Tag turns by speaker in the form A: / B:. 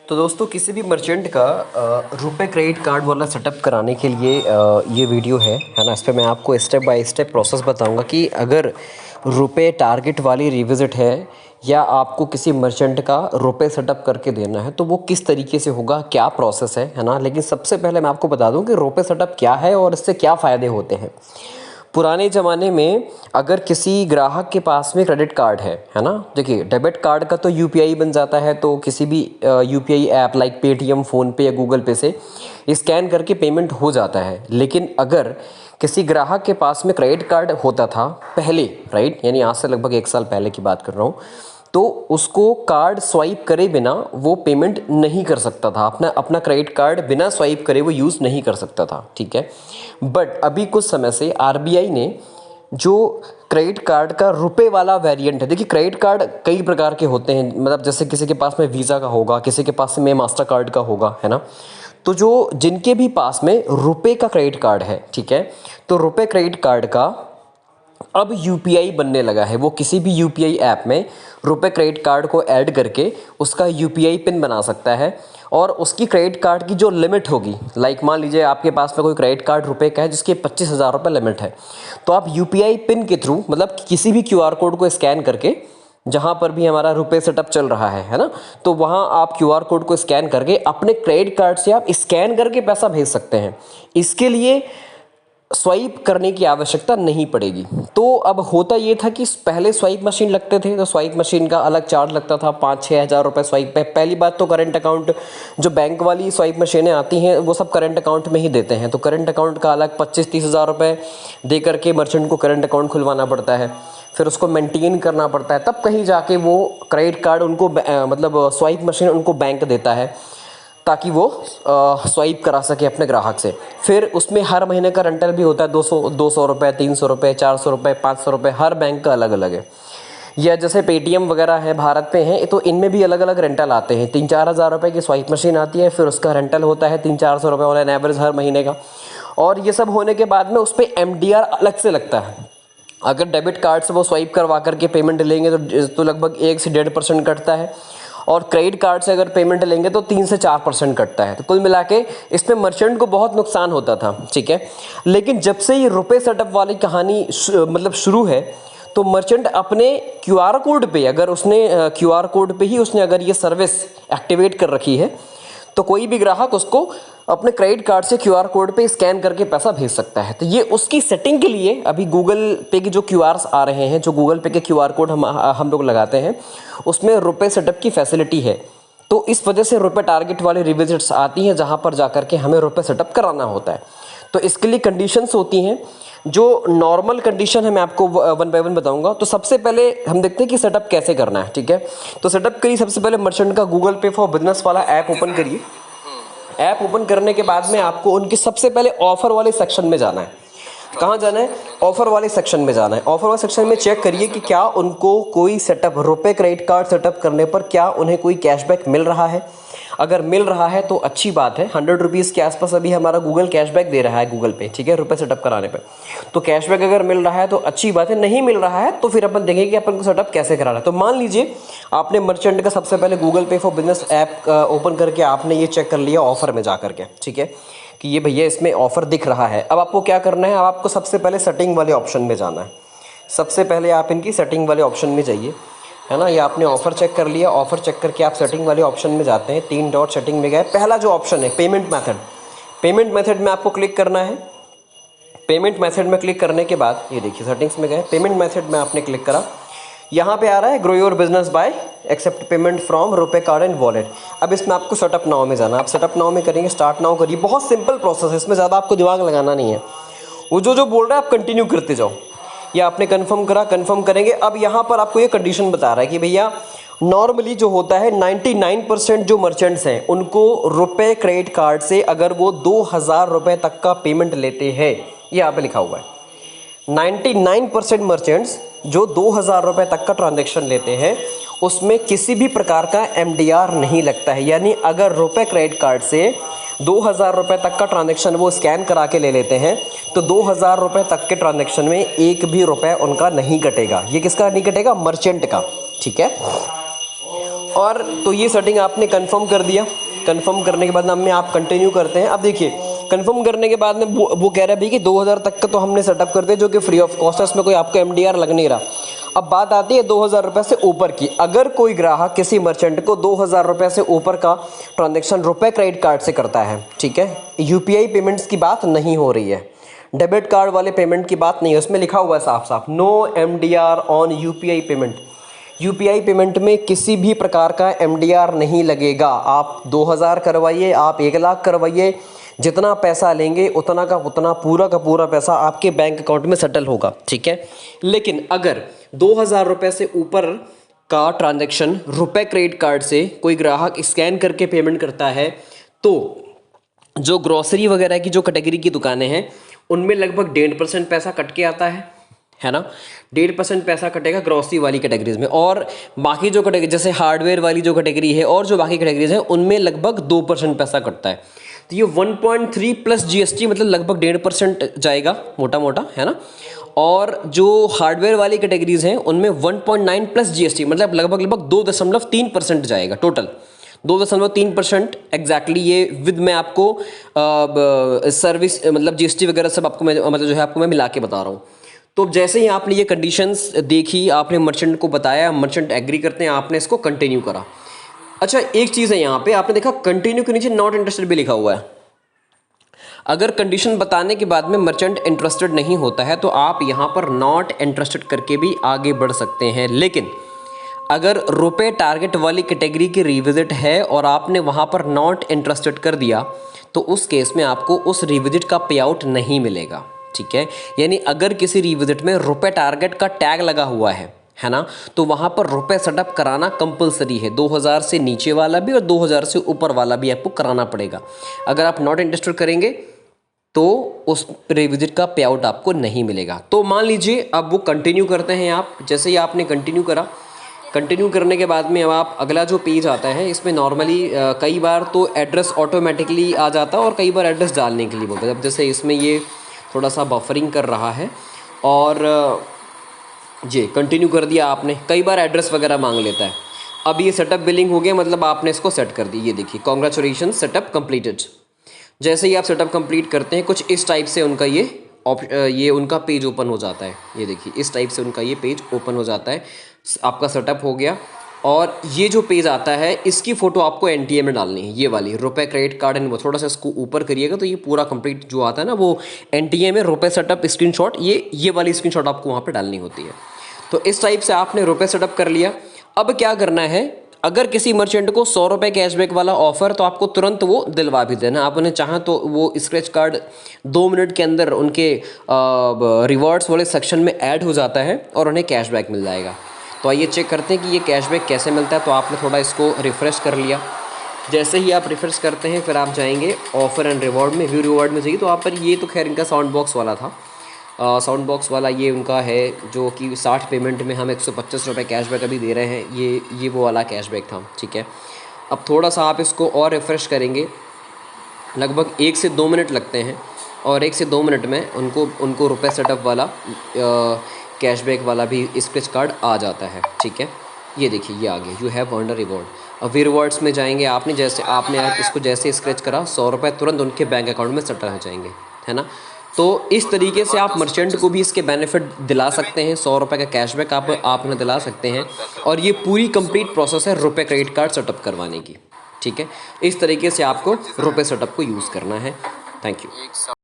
A: तो दोस्तों किसी भी मर्चेंट का रुपए क्रेडिट कार्ड वाला सेटअप कराने के लिए ये वीडियो है ना। इस पे मैं आपको स्टेप बाय स्टेप प्रोसेस बताऊंगा कि अगर रुपए टारगेट वाली रिविज़िट है या आपको किसी मर्चेंट का रुपए सेटअप करके देना है तो वो किस तरीके से होगा, क्या प्रोसेस है ना। लेकिन सबसे पहले मैं आपको बता दूं कि रुपए सेटअप क्या है और इससे क्या फ़ायदे होते हैं। पुराने ज़माने में अगर किसी ग्राहक के पास में क्रेडिट कार्ड है ना, देखिए डेबिट कार्ड का तो यूपीआई बन जाता है, तो किसी भी UPI app like Paytm, PhonePe या गूगल पे से स्कैन करके पेमेंट हो जाता है। लेकिन अगर किसी ग्राहक के पास में क्रेडिट कार्ड होता था पहले, राइट, यानी आज से लगभग 1 साल पहले की बात कर रहा हूँ, तो उसको कार्ड स्वाइप करे बिना वो पेमेंट नहीं कर सकता था। अपना अपना क्रेडिट कार्ड बिना स्वाइप करे वो यूज़ नहीं कर सकता था, ठीक है। बट अभी कुछ समय से आरबीआई ने जो क्रेडिट कार्ड का रुपए वाला वेरिएंट है, देखिए क्रेडिट कार्ड कई प्रकार के होते हैं, मतलब जैसे किसी के पास में वीज़ा का होगा, किसी के पास में मास्टर कार्ड का होगा, है ना। तो जो जिनके भी पास में रुपए का क्रेडिट कार्ड है, ठीक है, तो रुपए क्रेडिट कार्ड का अब यूपीआई बनने लगा है। वो किसी भी यूपीआई ऐप में रुपए क्रेडिट कार्ड को ऐड करके उसका यूपीआई पिन बना सकता है और उसकी क्रेडिट कार्ड की जो लिमिट होगी, लाइक मान लीजिए आपके पास में कोई क्रेडिट कार्ड रुपए का है जिसकी 25,000 रुपये लिमिट है, तो आप यूपीआई पिन के थ्रू, मतलब किसी भी क्यूआर कोड को स्कैन करके, जहाँ पर भी हमारा रुपए सेटअप चल रहा है ना, तो वहाँ आप क्यूआर कोड को स्कैन करके अपने क्रेडिट कार्ड से आप स्कैन करके पैसा भेज सकते हैं। इसके लिए स्वाइप करने की आवश्यकता नहीं पड़ेगी। तो अब होता ये था कि पहले स्वाइप मशीन लगते थे, तो स्वाइप मशीन का अलग चार्ज लगता था, 5-6 हज़ार रुपये स्वाइप पे। पहली बात तो करंट अकाउंट, जो बैंक वाली स्वाइप मशीनें आती हैं वो सब करंट अकाउंट में ही देते हैं, तो करंट अकाउंट का अलग 25-30 हज़ार रुपये दे करके मर्चेंट को करंट अकाउंट खुलवाना पड़ता है, फिर उसको मेंटेन करना पड़ता है, तब कहीं जाके वो क्रेडिट कार्ड उनको मतलब स्वाइप मशीन उनको बैंक देता है ताकि वो स्वाइप करा सके अपने ग्राहक से। फिर उसमें हर महीने का रेंटल भी होता है, 200 रुपये, 300 रुपये, 400 रुपये, 500 रुपये, हर बैंक का अलग अलग है। या जैसे पेटीएम वगैरह है, भारत पे हैं, तो इनमें भी अलग अलग रेंटल आते हैं। 3-4 हज़ार रुपये की स्वाइप मशीन आती है, फिर उसका रेंटल होता है 300-400 रुपये ऑन एन एवरेज हर महीने का। और ये सब होने के बाद में उस पर एमडीआर अलग से लगता है। अगर डेबिट कार्ड से वो स्वाइप करवा करके पेमेंट लेंगे तो लगभग 1 से 1.5% कटता है, और क्रेडिट कार्ड से अगर पेमेंट लेंगे तो 3 से 4% कटता है। तो कुल मिला के इसमें मर्चेंट को बहुत नुकसान होता था, ठीक है। लेकिन जब से ये रुपए सेटअप वाली कहानी मतलब शुरू है, तो मर्चेंट अपने क्यूआर कोड पे, अगर उसने क्यूआर कोड पे ही उसने अगर ये सर्विस एक्टिवेट कर रखी है, तो कोई भी ग्राहक उसको अपने क्रेडिट कार्ड से क्यूआर कोड पे स्कैन करके पैसा भेज सकता है। तो ये उसकी सेटिंग के लिए अभी गूगल पे की जो क्यूआरस आ रहे हैं, जो गूगल पे के क्यूआर कोड हम लोग लगाते हैं, उसमें रुपए सेटअप की फैसिलिटी है। तो इस वजह से रुपए टारगेट वाली रिविजिट्स आती हैं जहाँ पर जा करके हमें रुपए सेटअप कराना होता है। तो इसके लिए कंडीशंस होती हैं। जो नॉर्मल कंडीशन है मैं आपको 1 बाय 1 बताऊंगा। तो सबसे पहले हम देखते हैं कि सेटअप कैसे करना है, ठीक है। तो सेटअप के लिए सबसे पहले मर्चेंट का गूगल पे फॉर बिजनेस वाला ऐप ओपन करिए। ऐप ओपन करने के बाद में आपको उनकी सबसे पहले ऑफर वाले सेक्शन में जाना है। कहाँ जाना है? ऑफर वाले सेक्शन में जाना है। ऑफर वाले सेक्शन में चेक करिए कि क्या उनको कोई सेटअप, रुपए क्रेडिट कार्ड सेटअप करने पर क्या उन्हें कोई कैशबैक मिल रहा है। अगर मिल रहा है तो अच्छी बात है। 100 रुपीज़ के आसपास अभी हमारा गूगल कैशबैक दे रहा है गूगल पे, ठीक है, रुपए सेटअप कराने पे। तो कैशबैक अगर मिल रहा है तो अच्छी बात है, नहीं मिल रहा है तो फिर अपन देखेंगे कि अपन को सेटअप कैसे कराना है। तो मान लीजिए आपने मर्चेंट का सबसे पहले गूगल पे फॉर बिजनेस ऐप ओपन करके आपने ये चेक कर लिया ऑफर में जा करके, ठीक है, कि ये भैया इसमें ऑफर दिख रहा है। अब आपको क्या करना है? अब आपको सबसे पहले सेटिंग वाले ऑप्शन में जाना है। सबसे पहले आप इनकी सेटिंग वाले ऑप्शन में जाइए, है ना। ये आपने ऑफर चेक कर लिया। ऑफर चेक करके आप सेटिंग वाले ऑप्शन में जाते हैं। 3 डॉट सेटिंग में गए। पहला जो ऑप्शन है पेमेंट मेथड, पेमेंट मेथड में आपको क्लिक करना है। पेमेंट मेथड में क्लिक करने के बाद ये देखिए सेटिंग्स में गए, पेमेंट मेथड में आपने क्लिक करा। यहाँ पे आ रहा है grow your business by accept payment from RuPay card and wallet. अब इसमें आपको सेटअप नाउ में जाना। आप सेटअप नाउ में करेंगे, स्टार्ट नाउ करिए। बहुत सिंपल प्रोसेस है, इसमें ज़्यादा आपको दिमाग लगाना नहीं है। वो जो बोल रहा है आप कंटिन्यू करते जाओ। या आपने कंफर्म करा, कंफर्म करेंगे। अब यहाँ पर आपको ये कंडीशन बता रहा है कि भैया नॉर्मली जो होता है 99% जो मर्चेंट्स हैं उनको रुपए क्रेडिट कार्ड से अगर वो 2,000 रुपये तक का पेमेंट लेते हैं, ये यहाँ पे लिखा हुआ है 99% मर्चेंट्स जो 2,000 रुपये तक का ट्रांजेक्शन लेते हैं उसमें किसी भी प्रकार का एमडीआर नहीं लगता है। यानी अगर रुपए क्रेडिट कार्ड से 2,000 रुपये तक का ट्रांजेक्शन वो स्कैन करा के ले लेते हैं तो 2,000 रुपये तक के ट्रांजेक्शन में एक भी रुपये उनका नहीं कटेगा। ये किसका नहीं कटेगा? मर्चेंट का, ठीक है। और तो ये सेटिंग आपने कंफर्म कर दिया। कंफर्म करने के बाद में आप कंटिन्यू करते हैं। अब देखिए कंफर्म करने के बाद में वो कह रहा है भाई कि 2000 तक का तो हमने सेटअप कर दिया, जो कि फ्री ऑफ कॉस्ट है, इसमें कोई आपको एमडीआर लग नहीं रहा। अब बात आती है 2000 रुपये से ऊपर की। अगर कोई ग्राहक किसी मर्चेंट को 2000 रुपये से ऊपर का ट्रांजेक्शन रुपए क्रेडिट कार्ड से करता है, ठीक है, यूपीआई पेमेंट्स की बात नहीं हो रही है, डेबिट कार्ड वाले पेमेंट की बात नहीं है, उसमें लिखा हुआ है साफ साफ no MDR on UPI payment. UPI payment में किसी भी प्रकार का एमडीआर नहीं लगेगा। आप 2000 करवाइए, आप 1 लाख करवाइए, जितना पैसा लेंगे उतना का उतना पूरा का पूरा पैसा आपके बैंक अकाउंट में सेटल होगा, ठीक है। लेकिन अगर 2000 रुपये से ऊपर का ट्रांजैक्शन रुपए क्रेडिट कार्ड से कोई ग्राहक स्कैन करके पेमेंट करता है, तो जो ग्रोसरी वगैरह की जो कैटेगरी की दुकानें हैं उनमें लगभग 1.5% पैसा कट के आता है ना। 1.5% पैसा कटेगा ग्रोसरी वाली कैटेगरीज में, और बाकी जो कैटेगरी जैसे हार्डवेयर वाली जो कैटेगरी है और जो बाकी कैटेगरीज हैं उनमें लगभग 2% पैसा कटता है। तो ये 1.3 प्लस जीएसटी मतलब लगभग 1.5% जाएगा मोटा मोटा, है ना। और जो हार्डवेयर वाली कैटेगरीज हैं उनमें 1.9 प्लस जीएसटी मतलब लगभग 2.3% जाएगा टोटल। 2.3% एग्जैक्टली ये विद मैं आपको सर्विस मतलब जीएसटी वगैरह सब आपको मैं मतलब जो है आपको मैं मिला के बता रहा हूँ। तो जैसे ही आपने ये कंडीशंस देखी, आपने मर्चेंट को बताया, मर्चेंट एग्री करते हैं, आपने इसको कंटिन्यू करा। अच्छा एक चीज़ है यहाँ पे, आपने देखा कंटिन्यू के नीचे नॉट इंटरेस्टेड भी लिखा हुआ है। अगर कंडीशन बताने के बाद में मर्चेंट इंटरेस्टेड नहीं होता है तो आप यहाँ पर नॉट इंटरेस्टेड करके भी आगे बढ़ सकते हैं। लेकिन अगर रुपए टारगेट वाली कैटेगरी की रिविजिट है और आपने वहाँ पर नॉट इंटरेस्टेड कर दिया तो उस केस में आपको उस रिविजिट का पे आउट नहीं मिलेगा, ठीक है। यानी अगर किसी रिविजिट में रुपए टारगेट का टैग लगा हुआ है ना, तो वहाँ पर रुपए सेटअप कराना कंपलसरी है। 2000 से नीचे वाला भी और 2000 से ऊपर वाला भी आपको कराना पड़ेगा। अगर आप नॉट इंटरेस्टेड करेंगे तो उस रिविजिट का पे आउट आपको नहीं मिलेगा। तो मान लीजिए अब वो कंटिन्यू करते हैं आप। जैसे ही आपने कंटिन्यू करा, कंटिन्यू करने के बाद में अब आप अगला जो पेज आता है इसमें नॉर्मली कई बार तो एड्रेस ऑटोमेटिकली आ जाता है और कई बार एड्रेस डालने के लिए बोलता है। अब जैसे इसमें ये थोड़ा सा बफरिंग कर रहा है और जी कंटिन्यू कर दिया आपने, कई बार एड्रेस वगैरह मांग लेता है। अब ये सेटअप बिलिंग हो गया, मतलब आपने इसको सेट कर दी। ये देखिए कॉन्ग्रेचुलेशन सेटअप कंप्लीटेड। जैसे ही आप सेटअप कंप्लीट करते हैं कुछ इस टाइप से उनका ये उनका पेज ओपन हो जाता है। ये देखिए इस टाइप से उनका ये पेज ओपन हो जाता है। आपका सेटअप हो गया और ये जो पेज आता है इसकी फ़ोटो आपको एनटीए में डालनी है, ये वाली रुपए क्रेडिट कार्ड। एंड वो थोड़ा सा इसको ऊपर करिएगा तो ये पूरा कंप्लीट जो आता है ना वो एनटीए में रुपए सेटअप स्क्रीनशॉट, ये वाली स्क्रीनशॉट आपको वहाँ पे डालनी होती है। तो इस टाइप से आपने रुपए सेटअप कर लिया। अब क्या करना है, अगर किसी मर्चेंट को 100 रुपये कैशबैक वाला ऑफर तो आपको तुरंत वो दिलवा भी देना। आप उन्हें चाहें तो वो स्क्रैच कार्ड 2 मिनट के अंदर उनके रिवॉर्ड्स वाले सेक्शन में ऐड हो जाता है और उन्हें कैशबैक मिल जाएगा। तो आइए चेक करते हैं कि ये कैशबैक कैसे मिलता है। तो आपने थोड़ा इसको रिफ़्रेश कर लिया। जैसे ही आप रिफ़्रेश करते हैं फिर आप जाएंगे ऑफ़र एंड रिवॉर्ड में, व्यू रिवॉर्ड में जाइए। तो आप पर ये तो खैर इनका साउंड बॉक्स वाला था, साउंड बॉक्स वाला ये उनका है जो कि 60 पेमेंट में हम 125 रुपये कैशबैक अभी दे रहे हैं। ये वो वाला कैशबैक था, ठीक है। अब थोड़ा सा आप इसको और रिफ़्रेश करेंगे, लगभग 1 से 2 मिनट लगते हैं और 1 से 2 मिनट में उनको रुपए सेटअप वाला कैशबैक वाला भी स्क्रैच कार्ड आ जाता है, ठीक है। ये देखिए ये आ गया, you have earned a reward. अब वी रिवॉर्ड्स में जाएंगे, आपने इसको जैसे स्क्रैच करा 100 रुपये तुरंत उनके बैंक अकाउंट में सेटल हो जाएंगे, है ना। तो इस तरीके से आप मर्चेंट को भी इसके बेनिफिट दिला सकते हैं। 100 रुपये का कैशबैक आप उन्हें दिला सकते हैं और ये पूरी कंप्लीट प्रोसेस है रुपए क्रेडिट कार्ड सेटअप करवाने की, ठीक है। इस तरीके से आपको रुपए सेटअप को यूज़ करना है। Thank you.